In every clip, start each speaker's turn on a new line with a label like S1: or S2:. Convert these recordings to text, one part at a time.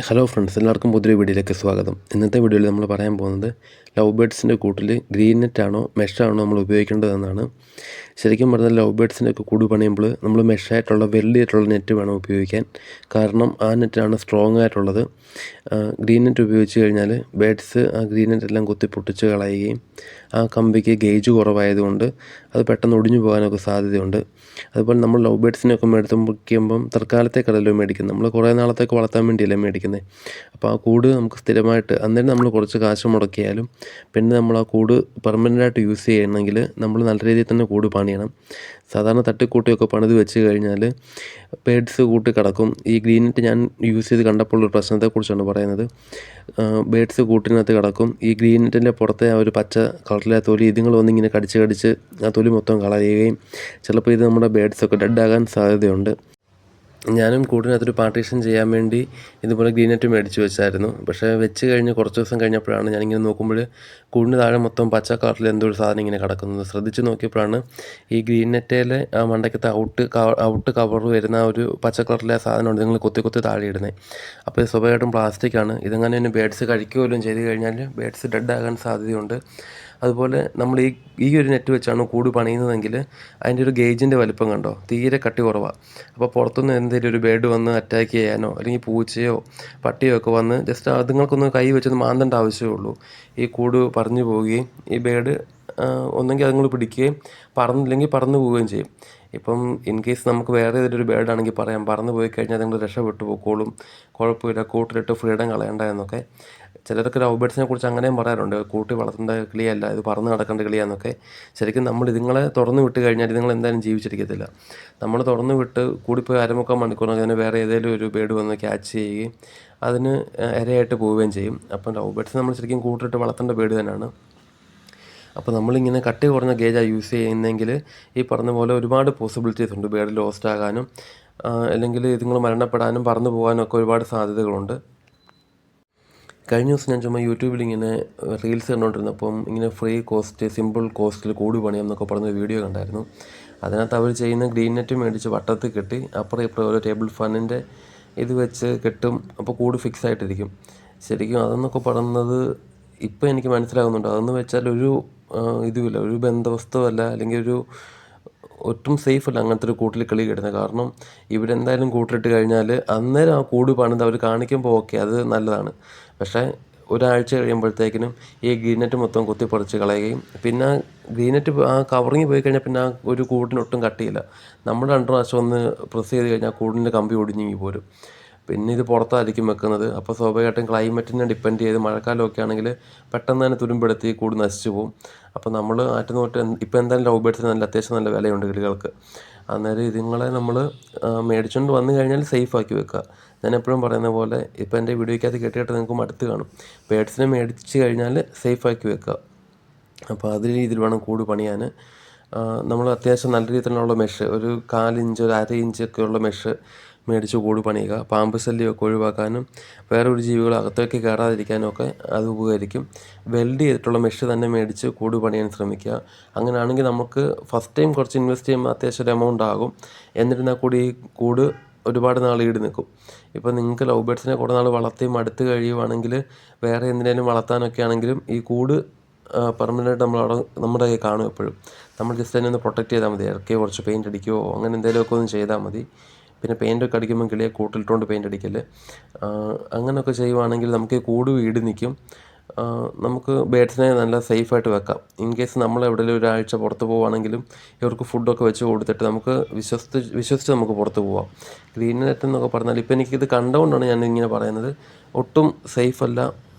S1: Hello friends, എല്ലാവർക്കും പുതിയൊരു വീഡിയോയിലേക്ക് സ്വാഗതം. ഇന്നത്തെ വീഡിയോയിൽ നമ്മൾ പറയാൻ പോകുന്നത് ലവ് ബേഡ്സിൻ്റെ കൂട്ടിൽ ഗ്രീൻ നെറ്റാണോ മെഷാണോ നമ്മൾ ഉപയോഗിക്കേണ്ടതെന്നാണ്. ശരിക്കും പറഞ്ഞാൽ ലവ് ബേഡ്സിൻ്റെ ഒക്കെ കൂട് പണിയുമ്പോൾ നമ്മൾ മെഷായിട്ടുള്ള വെൽഡിയായിട്ടുള്ള നെറ്റ് വേണം ഉപയോഗിക്കാൻ. കാരണം ആ നെറ്റാണ് സ്ട്രോങ് ആയിട്ടുള്ളത്. ഗ്രീൻ നെറ്റ് ഉപയോഗിച്ച് കഴിഞ്ഞാൽ ബേഡ്സ് ആ ഗ്രീൻ നെറ്റെല്ലാം കുത്തി പൊട്ടിച്ച് കളയുകയും ആ കമ്പിക്ക് ഗേജ് കുറവായതുകൊണ്ട് അത് പെട്ടെന്ന് ഒടിഞ്ഞു പോകാനൊക്കെ സാധ്യതയുണ്ട്. അതുപോലെ നമ്മൾ ലവ് ബേഡ്സിനെയൊക്കെ മേടിക്കുമ്പം തൽക്കാലത്തേക്കല്ലല്ലോ മേടിക്കുന്നത്, നമ്മൾ കുറേ നാളത്തേക്ക് വളർത്താൻ വേണ്ടിയല്ലേ മേടിക്കുന്നത്. അപ്പോൾ ആ കൂട് നമുക്ക് സ്ഥിരമായിട്ട് അന്നേരം നമ്മൾ കുറച്ച് കാശ് മുടക്കിയാലും പിന്നെ നമ്മൾ ആ കൂട് പെർമനൻ്റായിട്ട് യൂസ് ചെയ്യണമെങ്കിൽ നമ്മൾ നല്ല രീതിയിൽ തന്നെ കൂട് പണിയണം. സാധാരണ തട്ടിക്കൂട്ടിയൊക്കെ പണിത് വെച്ച് കഴിഞ്ഞാൽ ബേഡ്സ് കൂട്ടി കിടക്കും. ഈ ഗ്രീൻ നെറ്റ് ഞാൻ യൂസ് ചെയ്ത് കണ്ടപ്പോൾ ഒരു പ്രശ്നത്തെക്കുറിച്ചാണ് പറയുന്നത്. ബേഡ്സ് കൂട്ടിനകത്ത് കിടക്കും. ഈ ഗ്രീൻ നെറ്റിൻ്റെ പുറത്തെ ആ ഒരു പച്ച കളറിലെ തൊലി ഇതുങ്ങൾ വന്നിങ്ങനെ കടിച്ച് ആ തൊലി മൊത്തം കളയുകയും ചിലപ്പോൾ ഇത് നമ്മുടെ ബേഡ്സൊക്കെ ഡെഡാകാൻ സാധ്യതയുണ്ട്. ഞാനും കൂടിനകത്തൊരു പാർട്ടീഷൻ ചെയ്യാൻ വേണ്ടി ഇതുപോലെ ഗ്രീൻ നെറ്റ് മേടിച്ച് വെച്ചായിരുന്നു. പക്ഷേ വെച്ച് കഴിഞ്ഞ് കുറച്ച് ദിവസം കഴിഞ്ഞപ്പോഴാണ് ഞാനിങ്ങനെ നോക്കുമ്പോൾ കൂടിന് താഴെ മൊത്തം പച്ച കളറിൽ എന്തോ ഒരു സാധനം ഇങ്ങനെ കിടക്കുന്നത്. ശ്രദ്ധിച്ച് നോക്കിയപ്പോഴാണ് ഈ ഗ്രീൻ നെറ്റയിലെ ആ മണ്ടയ്ക്കത്തെ ഔട്ട് കവർ വരുന്ന ഒരു പച്ച കളറിലെ സാധനമുണ്ട് നിങ്ങൾ കുത്തി താഴെ ഇടുന്നത്. അപ്പോൾ ഇത് സ്വാഭാവികമായിട്ടും പ്ലാസ്റ്റിക്കാണ്. ഇതങ്ങനെ തന്നെ ബേഡ്സ് കഴിക്കുകയും ചെയ്ത് കഴിഞ്ഞാൽ ബേഡ്സ് ഡെഡാകാൻ സാധ്യതയുണ്ട്. അതുപോലെ നമ്മൾ ഈ ഒരു നെറ്റ് വെച്ചാണ് കൂട് പണിയുന്നതെങ്കിൽ അതിൻ്റെ ഒരു ഗേജിൻ്റെ വലിപ്പം കണ്ടോ, തീരെ കട്ടി കുറവാണ്. അപ്പോൾ പുറത്തുനിന്ന് എന്തെങ്കിലും ഒരു ബേഡ് വന്ന് അറ്റാക്ക് ചെയ്യാനോ അല്ലെങ്കിൽ പൂച്ചയോ പട്ടിയോ ഒക്കെ വന്ന് ജസ്റ്റ് അതുങ്ങൾക്കൊന്ന് കൈ വെച്ചൊന്ന് മാന്തേണ്ട ആവശ്യമേ ഉള്ളൂ. ഈ കൂട് പറഞ്ഞു പോവുകയും ഈ ബേഡ് ഒന്നെങ്കിൽ അതുങ്ങൾ പിടിക്കുകയും പറന്നില്ലെങ്കിൽ പറന്നു പോവുകയും ചെയ്യും. ഇപ്പം ഇൻ കേസ് നമുക്ക് വേറെ ഏതൊരു ബേഡാണെങ്കിൽ പറയാം, പറന്ന് പോയി കഴിഞ്ഞാൽ നിങ്ങൾ രക്ഷപ്പെട്ടു പോയിക്കോളും, കുഴപ്പമില്ല, കൂട്ടിലിട്ട് ഫ്രീഡം കളയണ്ട എന്നൊക്കെ. ചിലരൊക്കെ ലവ് ബേഡ്സിനെ കുറിച്ച് അങ്ങനെയും പറയാറുണ്ട്, കൂട്ടി വളർത്തേണ്ട കിളിയല്ല ഇത്, പറന്ന് നടക്കേണ്ട കിളിയാന്നൊക്കെ. ശരിക്കും നമ്മൾ ഇതുങ്ങളെ തുറന്നു വിട്ട് കഴിഞ്ഞാൽ ഇതുങ്ങൾ എന്തായാലും ജീവിച്ചിരിക്കത്തില്ല. നമ്മൾ തുറന്നു വിട്ട് കൂടിപ്പോയി അരമുക്കാൽ മണിക്കൂറിനൊക്കെ അതിന് വേറെ ഏതെങ്കിലും ഒരു ബേഡ് വന്ന് ക്യാച്ച് ചെയ്യുകയും അതിന് ഇരയായിട്ട് പോവുകയും ചെയ്യും. അപ്പം ലവ് ബേഡ്സ് നമ്മൾ ശരിക്കും കൂട്ടിലിട്ട് വളർത്തേണ്ട ബേഡ് തന്നെയാണ്. അപ്പോൾ നമ്മളിങ്ങനെ കട്ടി കുറഞ്ഞ ഗേജാണ് യൂസ് ചെയ്യുന്നതെങ്കിൽ ഈ പറഞ്ഞ പോലെ ഒരുപാട് പോസിബിലിറ്റീസ് ഉണ്ട്. ബേഡ് ലോസ്റ്റ് ആകാനും അല്ലെങ്കിൽ ഇതുങ്ങൾ മരണപ്പെടാനും പറന്നു പോകാനും ഒക്കെ ഒരുപാട് സാധ്യതകളുണ്ട്. കഴിഞ്ഞ ദിവസം ഞാൻ ചുമ്മാ യൂട്യൂബിൽ ഇങ്ങനെ റീൽസ് കണ്ടുകൊണ്ടിരുന്നപ്പം ഇങ്ങനെ ഫ്രീ കോസ്റ്റ് സിമ്പിൾ കോസ്റ്റിൽ കൂട് പണിയാം എന്നൊക്കെ പറഞ്ഞ വീഡിയോ കണ്ടായിരുന്നു. അതിനകത്ത് അവർ ചെയ്യുന്ന ഗ്രീൻ നെറ്റ് മേടിച്ച് വട്ടത്തിൽ കെട്ടി അപ്പുറം ഇപ്പുറം ഒരു ടേബിൾ ഫാനിൻ്റെ ഇത് വെച്ച് കെട്ടും. അപ്പോൾ കൂട് ഫിക്സ് ആയിട്ടിരിക്കും. ശരിക്കും അതെന്നൊക്കെ പറയുന്നത് ഇപ്പോൾ എനിക്ക് മനസ്സിലാകുന്നുണ്ട്. അതെന്ന് വെച്ചാൽ ഒരു ഇതുമില്ല, ഒരു ബന്ധവസ്തുവല്ല, അല്ലെങ്കിൽ ഒരു ഒട്ടും സേഫല്ല അങ്ങനത്തെ ഒരു കൂട്ടിൽ കിളി കിട്ടുന്നത്. കാരണം ഇവരെന്തായാലും കൂട്ടിലിട്ട് കഴിഞ്ഞാൽ അന്നേരം ആ കൂട് പണിത് അവർ കാണിക്കുമ്പോൾ ഓക്കെ, അത് നല്ലതാണ്. പക്ഷേ ഒരാഴ്ച കഴിയുമ്പോഴത്തേക്കിനും ഈ ഗ്രീൻ നെറ്റ് മൊത്തം കുത്തിപ്പറിച്ച് കളയുകയും പിന്നെ ഗ്രീൻ നെറ്റ് ആ കവറിങ് പോയി കഴിഞ്ഞാൽ പിന്നെ ആ ഒരു കൂടിനൊട്ടും കട്ടിയില്ല. നമ്മൾ 2 പ്രാവശ്യം ഒന്ന് പ്രസ് ചെയ്ത് കഴിഞ്ഞാൽ കൂടിൻ്റെ കമ്പി ഒടിഞ്ഞു പോരും. പിന്നെ ഇത് പുറത്തായിരിക്കും വെക്കുന്നത്. അപ്പോൾ സ്വാഭാവികമായിട്ടും ക്ലൈമറ്റിനെ ഡിപ്പെൻഡ് ചെയ്ത് മഴക്കാലമൊക്കെ ആണെങ്കിൽ പെട്ടെന്ന് തന്നെ തുരുമ്പെടുത്ത് ഈ കൂട് നശിച്ചു പോകും. അപ്പോൾ നമ്മൾ ആറ്റുനോട്ട് ഇപ്പോൾ എന്തായാലും ലവ് ബേഡ്സിന് അത്യാവശ്യം നല്ല വിലയുണ്ട് കിളികൾക്ക്. അന്നേരം ഇതുങ്ങളെ നമ്മൾ മേടിച്ചുകൊണ്ട് വന്നു കഴിഞ്ഞാൽ സേഫാക്കി വെക്കുക. ഞാൻ എപ്പോഴും പറയുന്ന പോലെ ഇപ്പോൾ എൻ്റെ വീഡിയോയ്ക്കകത്ത് കേട്ടിട്ട് നിങ്ങൾക്ക് മടുത്ത് കാണും. ബേഡ്സിനെ മേടിച്ച് കഴിഞ്ഞാൽ സേഫാക്കി വെക്കുക. അപ്പോൾ അതേ രീതിയിൽ വേണം കൂട് പണിയാൻ. നമ്മൾ അത്യാവശ്യം നല്ല രീതിയിലുള്ള മെഷ്, ഒരു 1/4 ഇഞ്ച് ഒരു 1/2 ഇഞ്ചൊക്കെയുള്ള മെഷ് മേടിച്ച് കൂട് പണിയുക. പാമ്പ് ശല്യമൊക്കെ ഒഴിവാക്കാനും വേറെ ഒരു ജീവികൾ അകത്തേക്ക് കയറാതിരിക്കാനും ഒക്കെ അത് ഉപകരിക്കും. വെൽഡ് ചെയ്തിട്ടുള്ള മെഷ് തന്നെ മേടിച്ച് കൂട് പണിയാൻ ശ്രമിക്കുക. അങ്ങനെയാണെങ്കിൽ നമുക്ക് ഫസ്റ്റ് ടൈം കുറച്ച് ഇൻവെസ്റ്റ് ചെയ്യുമ്പോൾ അത്യാവശ്യം ഒരു എമൗണ്ട് ആകും. എന്നിരുന്നാൽ കൂടി ഈ കൂട് ഒരുപാട് നാൾ ഈട് നിൽക്കും. ഇപ്പോൾ നിങ്ങൾക്ക് ലവ് ബേഡ്സിനെ കുറേ നാൾ വളർത്തി മടുത്ത് കഴിയുവാണെങ്കിൽ വേറെ എന്തിനേലും വളർത്താനൊക്കെ ആണെങ്കിലും ഈ കൂട് പെർമനൻ്റ് നമ്മുടെ കയ്യിൽ കാണും എപ്പോഴും. നമ്മൾ ജസ്റ്റ് അതിനെ ഒന്ന് പ്രൊട്ടക്റ്റ് ചെയ്താൽ മതി. ഇറക്കിയോ കുറച്ച് പെയിൻറ്റ് അടിക്കുകയോ അങ്ങനെ എന്തെങ്കിലുമൊക്കെ ഒന്ന് ചെയ്താൽ മതി. പിന്നെ പെയിൻ്റൊക്കെ അടിക്കുമ്പോൾ കിളിയെ കൂട്ടിലിട്ടുകൊണ്ട് പെയിൻ്റ് അടിക്കല്, അങ്ങനെയൊക്കെ ചെയ്യുവാണെങ്കിൽ നമുക്ക് ഈ കൂട് ഈട് നിൽക്കും. നമുക്ക് ബേഡ്സിനെ നല്ല സേഫായിട്ട് വെക്കാം. ഇൻ കേസ് നമ്മൾ എവിടെയെങ്കിലും ഒരാഴ്ച പുറത്ത് പോവുകയാണെങ്കിലും ഇവർക്ക് ഫുഡൊക്കെ വെച്ച് കൊടുത്തിട്ട് നമുക്ക് വിശ്വസിച്ച് നമുക്ക് പുറത്ത് പോവാം. ഗ്രീൻ നെറ്റ് എന്നൊക്കെ പറഞ്ഞാൽ ഇപ്പോൾ എനിക്കിത് കണ്ടുകൊണ്ടാണ് ഞാൻ ഇങ്ങനെ പറയുന്നത്, ഒട്ടും സേഫല്ല.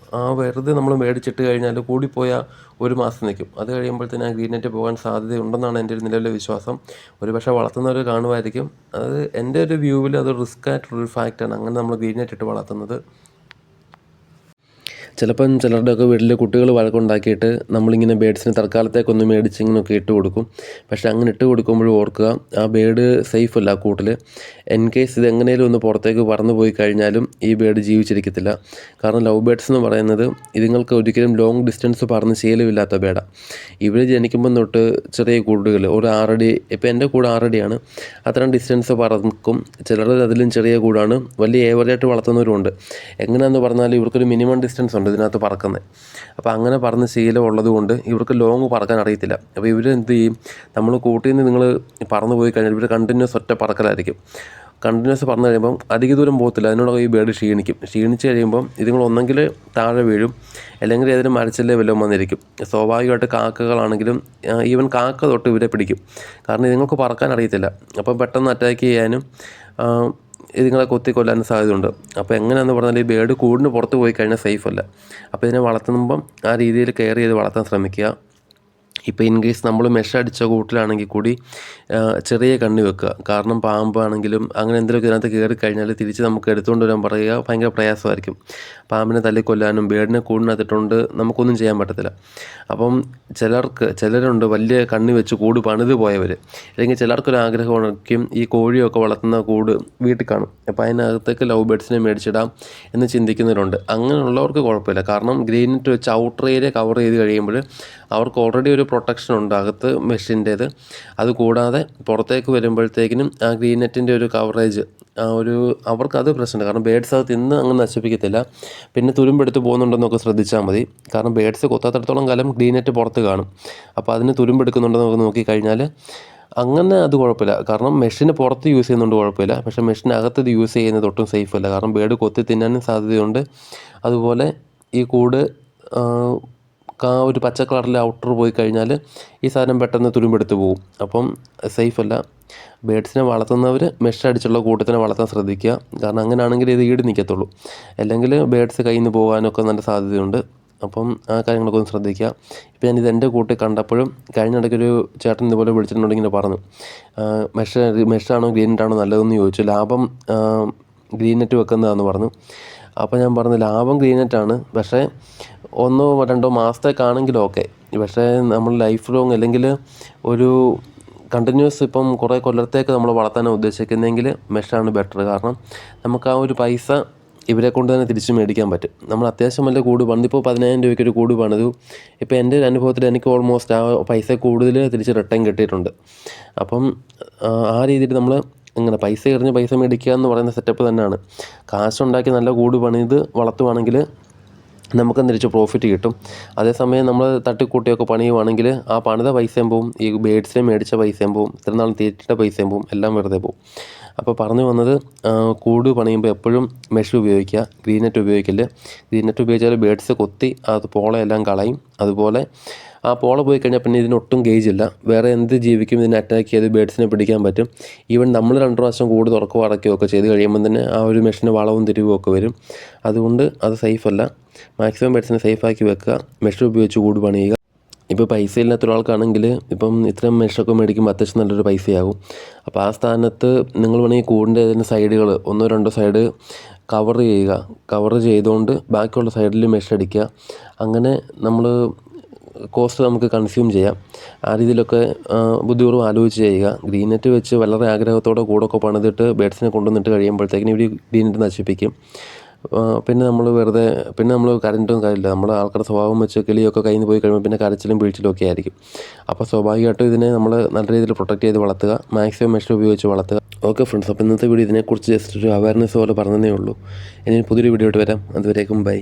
S1: വെറുതെ നമ്മൾ മേടിച്ചിട്ട് കഴിഞ്ഞാൽ കൂടിപ്പോയാൽ 1 മാസം നിൽക്കും. അത് കഴിയുമ്പോഴത്തേന് ആ ഗ്രീൻ നെറ്റ് പോകാൻ സാധ്യതയുണ്ടെന്നാണ് എൻ്റെ ഒരു നിലവിലെ വിശ്വാസം. ഒരുപക്ഷെ വളർത്തുന്നവർ കാണുമായിരിക്കും. അത് എൻ്റെ ഒരു വ്യൂവിൽ അത് റിസ്ക് ആയിട്ടുള്ളൊരു ഫാക്റ്റാണ് അങ്ങനെ നമ്മൾ ഗ്രീൻ നെറ്റ് ഇട്ട് വളർത്തുന്നത്. ചിലപ്പം ചിലരുടെയൊക്കെ വീട്ടിൽ കുട്ടികൾ വഴക്കുണ്ടാക്കിയിട്ട് നമ്മളിങ്ങനെ ബേഡ്സിന് തൽക്കാലത്തേക്കൊന്ന് മേടിച്ച് ഇങ്ങനെയൊക്കെ ഇട്ട് കൊടുക്കും. പക്ഷേ അങ്ങനെ ഇട്ട് കൊടുക്കുമ്പോഴും ഓർക്കുക, ആ ബേഡ് സേഫ് അല്ല ആ കൂട്ടിൽ. ഇൻ കേസ് ഇത് എങ്ങനെയും ഒന്ന് പുറത്തേക്ക് പറന്നു പോയി കഴിഞ്ഞാലും ഈ ബേഡ് ജീവിച്ചിരിക്കത്തില്ല. കാരണം ലവ് ബേഡ്സ് എന്ന് പറയുന്നത് ഇതുങ്ങൾക്ക് ഒരിക്കലും ലോങ് ഡിസ്റ്റൻസ് പറന്ന് ശീലമില്ലാത്ത ബേഡാണ്. ഇവർ ജനിക്കുമ്പം തൊട്ട് ചെറിയ കൂടുകൾ ഒരു 6 അടി, ഇപ്പോൾ എൻ്റെ കൂട് 6 അടിയാണ്, അത്രയും ഡിസ്റ്റൻസ് പറക്കും. ചിലർ അതിലും ചെറിയ കൂടാണ്, വലിയ ഏവറേറ്റ് വളർത്തുന്നവരുണ്ട്. എങ്ങനെയാണെന്ന് പറഞ്ഞാൽ ഇവർക്കൊരു മിനിമം ഡിസ്റ്റൻസ് ഉണ്ട് ഇതിനകത്ത് പറക്കുന്നത്. അപ്പോൾ അങ്ങനെ പറന്ന് ശീലം ഉള്ളത് കൊണ്ട് ഇവർക്ക് ലോങ് പറക്കാൻ അറിയത്തില്ല. അപ്പോൾ ഇവർ എന്ത് ചെയ്യും, നമ്മൾ കൂട്ടിൽ നിന്ന് നിങ്ങൾ പറന്ന് പോയി കഴിഞ്ഞാൽ ഇവർ കണ്ടിന്യൂസ് ഒറ്റ പറക്കലായിരിക്കും. കണ്ടിന്യൂസ് പറന്ന് കഴിയുമ്പം അധിക ദൂരം പോകത്തില്ല. അതിനോട് ഈ ബേഡ് ക്ഷീണിച്ച് കഴിയുമ്പം ഇതുങ്ങൾ ഒന്നെങ്കിൽ താഴെ വീഴും, അല്ലെങ്കിൽ ഏതെങ്കിലും മരച്ചില്ലേ വല്ലതും വന്നിരിക്കും. സ്വാഭാവികമായിട്ട് കാക്കകളാണെങ്കിലും ഈവൻ കാക്ക തൊട്ട് ഇവരെ പിടിക്കും. കാരണം ഇതുങ്ങൾക്ക് പറക്കാൻ അറിയത്തില്ല. അപ്പം പെട്ടെന്ന് അറ്റാക്ക് ചെയ്യാനും ഇതുങ്ങളെ കൊല്ലാനും സാധ്യതയുണ്ട്. അപ്പോൾ എങ്ങനെയാണെന്ന് പറഞ്ഞാൽ ഈ ബേഡ് കൂടിന് പുറത്ത് പോയി കഴിഞ്ഞാൽ സേഫ് അല്ല. അപ്പോൾ ഇതിനെ വളർത്തുമ്പം ആ രീതിയിൽ കെയർ ചെയ്ത് വളർത്താൻ ശ്രമിക്കുക. ഇപ്പോൾ ഇൻ കേസ് നമ്മൾ മെഷ് അടിച്ച കൂട്ടിലാണെങ്കിൽ കൂടി ചെറിയ കണ്ണി വെക്കുക. കാരണം പാമ്പാണെങ്കിലും അങ്ങനെ എന്തെങ്കിലുമൊക്കെ ഇതിനകത്ത് കയറി കഴിഞ്ഞാൽ തിരിച്ച് നമുക്ക് എടുത്തുകൊണ്ട് വരാൻ പറയുക ഭയങ്കര പ്രയാസമായിരിക്കും. പാമ്പിനെ തല്ലിക്കൊല്ലാനും ബേഡിനെ കൂടിനകത്തിട്ടുണ്ട് നമുക്കൊന്നും ചെയ്യാൻ പറ്റത്തില്ല. അപ്പം ചിലരുണ്ട് വലിയ കണ്ണി വെച്ച് കൂട് പണിത് പോയവർ, അല്ലെങ്കിൽ ചിലർക്കൊരു ആഗ്രഹമായിരിക്കും ഈ കോഴിയൊക്കെ വളർത്തുന്ന കൂട് വീട്ടിൽ കാണും, അപ്പോൾ അതിനകത്തേക്ക് ലവ് ബേഡ്സിനെ മേടിച്ചിടാം എന്ന് ചിന്തിക്കുന്നവരുണ്ട്. അങ്ങനെയുള്ളവർക്ക് കുഴപ്പമില്ല. കാരണം ഗ്രീൻ നെറ്റ് വെച്ച് ഔട്ടർ ഏരിയ കവർ ചെയ്ത് കഴിയുമ്പോൾ അവർക്ക് ഓൾറെഡി ഒരു പ്രൊട്ടക്ഷൻ ഉണ്ട് അകത്ത് മെഷിൻ്റേത്. അതുകൂടാതെ പുറത്തേക്ക് വരുമ്പോഴത്തേക്കിനും ആ ഗ്രീൻ നെറ്റിൻ്റെ ഒരു കവറേജ് അവർക്കത് പ്രശ്നമുണ്ട്. കാരണം ബേഡ്സ് അത് തിന്ന് അങ്ങ് നശിപ്പിക്കത്തില്ല. പിന്നെ തുരുമ്പെടുത്ത് പോകുന്നുണ്ടെന്നൊക്കെ ശ്രദ്ധിച്ചാൽ മതി. കാരണം ബേഡ്സ് കൊത്താത്തടത്തോളം കാലം ഗ്രീൻ നെറ്റ് പുറത്ത് കാണും. അപ്പോൾ അതിന് തുരുമ്പെടുക്കുന്നുണ്ടെന്നൊക്കെ നോക്കിക്കഴിഞ്ഞാൽ അങ്ങനെ അത് കുഴപ്പമില്ല. കാരണം മെഷിന് പുറത്ത് യൂസ് ചെയ്യുന്നുണ്ട് കുഴപ്പമില്ല. പക്ഷേ മെഷിനകത്ത് ഇത് യൂസ് ചെയ്യുന്നത് ഒട്ടും സേഫ് അല്ല. കാരണം ബേഡ് കൊത്തി തിന്നാനും സാധ്യതയുണ്ട്. അതുപോലെ ഈ കൂട് ഒരു പച്ച കളറിൽ ഔട്ടർ പോയി കഴിഞ്ഞാൽ ഈ സാധനം പെട്ടെന്ന് തുരുമ്പെടുത്ത് പോകും. അപ്പം സേഫ് അല്ല. ബേഡ്സിനെ വളർത്തുന്നവർ മെഷ് അടിച്ചുള്ള കൂട്ടത്തിനെ വളർത്താൻ ശ്രദ്ധിക്കുക. കാരണം അങ്ങനെയാണെങ്കിൽ ഇത് ഈട് നിൽക്കത്തുള്ളൂ. അല്ലെങ്കിൽ ബേഡ്സ് കയ്യിൽ നിന്ന് പോകാനൊക്കെ നല്ല സാധ്യതയുണ്ട്. അപ്പം ആ കാര്യങ്ങളൊക്കെ ഒന്ന് ശ്രദ്ധിക്കുക. ഇപ്പം ഞാനിത് എൻ്റെ കൂട്ടിൽ കണ്ടപ്പോഴും കഴിഞ്ഞിടയ്ക്കൊരു ചേട്ടൻ ഇതുപോലെ വിളിച്ചിട്ടുണ്ടെങ്കിൽ പറഞ്ഞു, മെഷാണോ ഗ്രീൻ നെറ്റാണോ നല്ലതെന്ന് ചോദിച്ചു. ലാഭം ഗ്രീൻ നെറ്റ് വെക്കുന്നതാണെന്ന് പറഞ്ഞു. അപ്പോൾ ഞാൻ പറഞ്ഞു ലാഭം ഗ്രീൻ നെറ്റാണ്, പക്ഷേ 1-2 മാസത്തേക്കാണെങ്കിലും ഓക്കെ. പക്ഷേ നമ്മൾ ലൈഫ് ലോങ് അല്ലെങ്കിൽ ഒരു കണ്ടിന്യൂസ് ഇപ്പം കുറേ കൊല്ലത്തേക്ക് നമ്മൾ വളർത്താനാണ് ഉദ്ദേശിക്കുന്നതെങ്കിൽ മെഷാണ് ബെറ്റർ. കാരണം നമുക്ക് ആ ഒരു പൈസ ഇവരെ കൊണ്ട് തന്നെ തിരിച്ച് മേടിക്കാൻ പറ്റും. നമ്മൾ അത്യാവശ്യം വല്ല കൂട് പണിതിപ്പോൾ 10,000 രൂപയ്ക്ക് ഒരു കൂട് പണിതു. ഇപ്പോൾ എൻ്റെ ഒരു അനുഭവത്തിൽ എനിക്ക് ഓൾമോസ്റ്റ് ആ പൈസ കൂടുതൽ തിരിച്ച് റിട്ടേൺ കിട്ടിയിട്ടുണ്ട്. അപ്പം ആ രീതിയിൽ നമ്മൾ ഇങ്ങനെ പൈസ എറിഞ്ഞ് പൈസ മേടിക്കുക എന്ന് പറയുന്ന സെറ്റപ്പ് തന്നെയാണ്. കാശുണ്ടാക്കി നല്ല കൂട് പണിത് വളർത്തുവാണെങ്കിൽ നമുക്കും തിരിച്ച് പ്രോഫിറ്റ് കിട്ടും. അതേസമയം നമ്മൾ തട്ടിക്കൂട്ടിയൊക്കെ പണിയുവാണെങ്കിൽ ആ പണിത പൈസയും പോവും, ഈ ബേഡ്സിനെ മേടിച്ച പൈസയും പോവും, ഇത്ര നാൾ തീറ്റ പൈസയും പോവും, എല്ലാം വെറുതെ പോവും. അപ്പോൾ പറഞ്ഞു വന്നത്, കൂട് പണിയുമ്പോൾ എപ്പോഴും മെഷ് ഉപയോഗിക്കുക, ഗ്രീൻ നെറ്റ് ഉപയോഗിക്കില്ല. ഗ്രീൻ നെറ്റ് ഉപയോഗിച്ചാൽ ബേഡ്സ് കൊത്തി അത് പോളയെല്ലാം കളയും. അതുപോലെ ആ പോള പോയി കഴിഞ്ഞാൽ പിന്നെ ഇതിനൊട്ടും ഗേജില്ല. വേറെ എന്ത് ജീവിക്കും ഇതിനെ അറ്റാക്ക് ചെയ്ത് ബേഡ്സിനെ പിടിക്കാൻ പറ്റും. ഈവൻ നമ്മൾ 2 പ്രാവശ്യം കൂട് തുറക്കുകയോ അടയ്ക്കുകയോ ഒക്കെ ചെയ്ത് കഴിയുമ്പോൾ തന്നെ ആ ഒരു മെഷിന് വളവും തിരിവും ഒക്കെ വരും. അതുകൊണ്ട് അത് സേഫല്ല. മാക്സിമം ബേഡ്സിനെ സേഫാക്കി വെക്കുക, മെഷ് ഉപയോഗിച്ച് കൂട് പണിയുക. ഇപ്പോൾ പൈസ ഇല്ലാത്ത ഒരാൾക്കാണെങ്കിൽ ഇപ്പം ഇത്തരം മെഷൊക്കെ മേടിക്കുമ്പോൾ അത്യാവശ്യം നല്ലൊരു പൈസയാകും. അപ്പോൾ ആ സ്ഥാനത്ത് നിങ്ങൾ വേണമെങ്കിൽ കൂടിൻ്റെ അതിൻ്റെ സൈഡുകൾ 1-2 സൈഡ് കവർ ചെയ്തുകൊണ്ട് ബാക്കിയുള്ള സൈഡിൽ മെഷ് അടിക്കുക. അങ്ങനെ നമ്മൾ കോസ്റ്റ് നമുക്ക് കൺസ്യൂം ചെയ്യാം. ആ രീതിയിലൊക്കെ ബുദ്ധിപൂർവ്വം ആലോചിച്ച് ചെയ്യുക. ഗ്രീൻ നെറ്റ് വെച്ച് വളരെ ആഗ്രഹത്തോടെ കൂടൊക്കെ പണിതിട്ട് ബേഡ്സിനെ കൊണ്ടുവന്നിട്ട് കഴിയുമ്പോഴത്തേക്കിനും ഇവർ ഗ്രീൻ നെറ്റ് നശിപ്പിക്കും. പിന്നെ നമ്മൾ കരണ്ടും കാര്യമില്ല. നമ്മൾ ആൾക്കാരുടെ സ്വഭാവം വെച്ച് കിളിയൊക്കെ കയ്യിൽ നിന്ന് പോയി കഴിയുമ്പോൾ പിന്നെ കരച്ചിലും വീഴ്ചയിലും ഒക്കെ ആയിരിക്കും. അപ്പോൾ സ്വാഭാവികമായിട്ടും ഇതിനെ നമ്മൾ നല്ല രീതിയിൽ പ്രൊട്ടക്റ്റ് ചെയ്ത് വളർത്തുക, മാക്സിമം മെഷ് ഉപയോഗിച്ച് വളർത്തുക. ഓക്കെ ഫ്രണ്ട്സ്, അപ്പോൾ ഇന്നത്തെ വീഡിയോ ഇതിനെക്കുറിച്ച് ജസ്റ്റ് ഒരു അവയർനെസ് പോലെ പറഞ്ഞതേ ഉള്ളൂ. ഇനി പുതിയൊരു വീഡിയോ ആയിട്ട് വരാം. അതുവരേക്കും ബൈ.